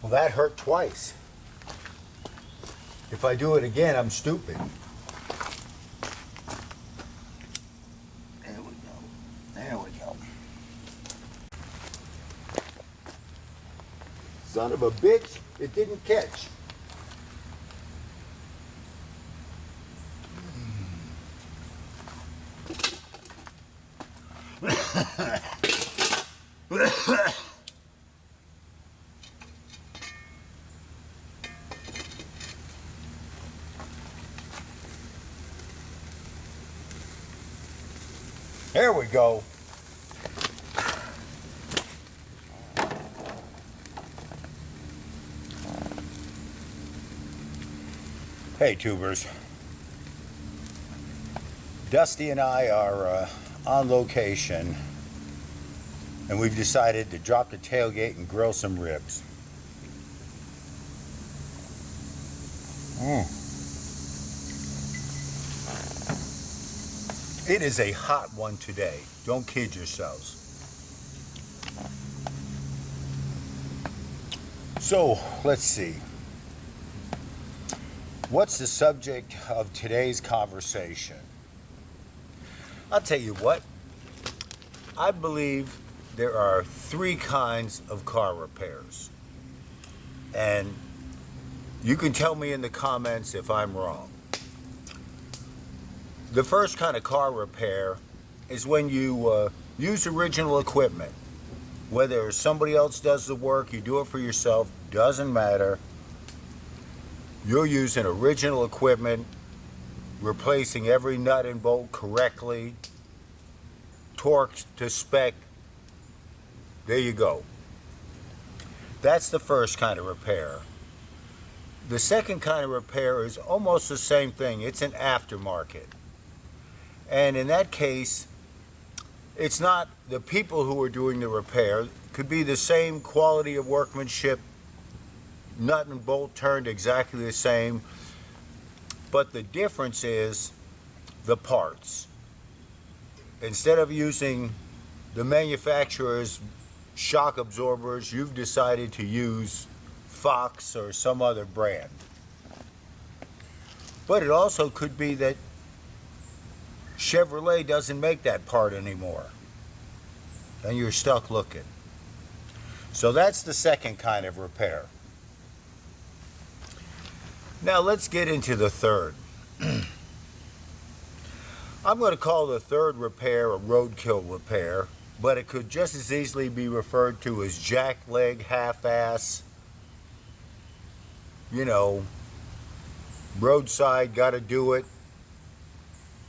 Well, that hurt twice. If I do it again, I'm stupid. There we go. There we go. Son of a bitch, it didn't catch. There we go. Hey tubers, Dusty and I are on location, and we've decided to drop the tailgate and grill some ribs. It is a hot one today. Don't kid yourselves. So, let's see. What's the subject of today's conversation? I'll tell you what. I believe there are three kinds of car repairs. And you can tell me in the comments if I'm wrong. The first kind of car repair is when you use original equipment. Whether somebody else does the work, you do it for yourself, doesn't matter. You're using original equipment, replacing every nut and bolt correctly, torqued to spec. There you go. That's the first kind of repair. The second kind of repair is almost the same thing. It's an aftermarket. And in that case, it's not the people who are doing the repair. It could be the same quality of workmanship, nut and bolt turned exactly the same, but the difference is the parts. Instead of using the manufacturer's shock absorbers, you've decided to use Fox or some other brand. But it also could be that Chevrolet doesn't make that part anymore, and you're stuck looking. So that's the second kind of repair. Now let's get into the third. I'm going to call the third repair a roadkill repair, but it could just as easily be referred to as jackleg, half-ass, you know, roadside, gotta do it.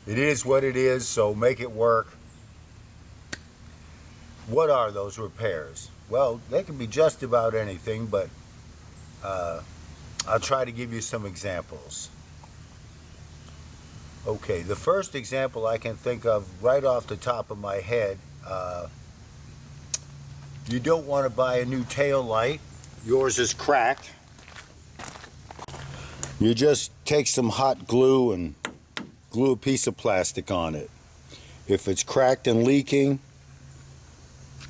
It is what it is, so make it work. What are those repairs? Well, they can be just about anything, but I'll try to give you some examples. Okay, the first example I can think of right off the top of my head, you don't want to buy a new tail light. Yours is cracked. You just take some hot glue and glue a piece of plastic on it. If it's cracked and leaking,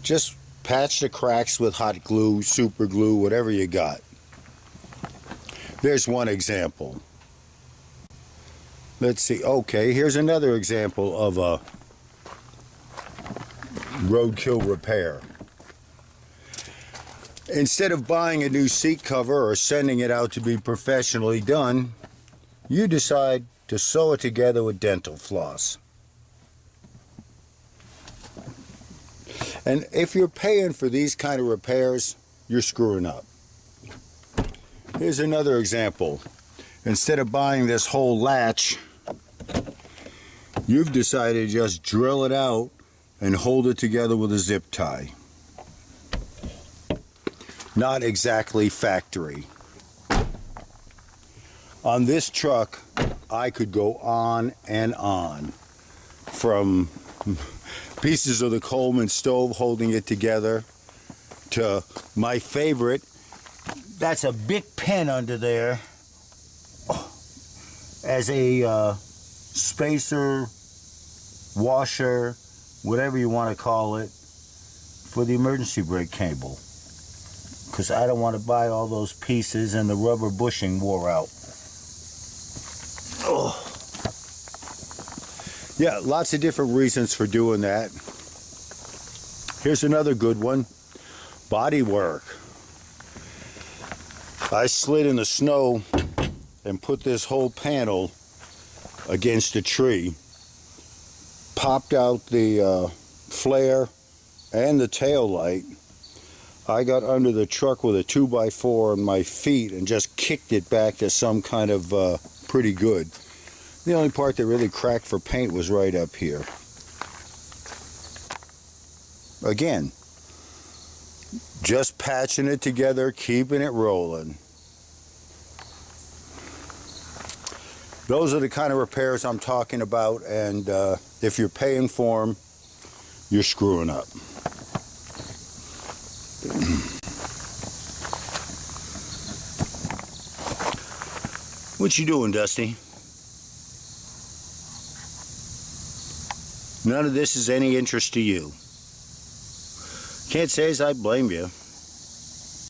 just patch the cracks with hot glue, super glue, whatever you got. There's one example. Let's see. Okay, here's another example of a roadkill repair. Instead of buying a new seat cover or sending it out to be professionally done, you decide to sew it together with dental floss. And if you're paying for these kind of repairs, you're screwing up. Here's another example. Instead of buying this whole latch, you've decided to just drill it out and hold it together with a zip tie. Not exactly factory. On this truck, I could go on and on. From pieces of the Coleman stove holding it together to my favorite, that's a big pen under there as a spacer, washer, whatever you want to call it, for the emergency brake cable. because I don't want to buy all those pieces and the rubber bushing wore out. Oh. Yeah, lots of different reasons for doing that. Here's another good one. Body work. I slid in the snow and put this whole panel against a tree. Popped out the flare and the tail light. I got under the truck with a 2x4 on my feet and just kicked it back to some kind of pretty good. The only part that really cracked for paint was right up here. Again, just patching it together, keeping it rolling. Those are the kind of repairs I'm talking about, and if you're paying for them, you're screwing up. What you doing, Dusty? None of this is any interest to you. Can't say as I blame you.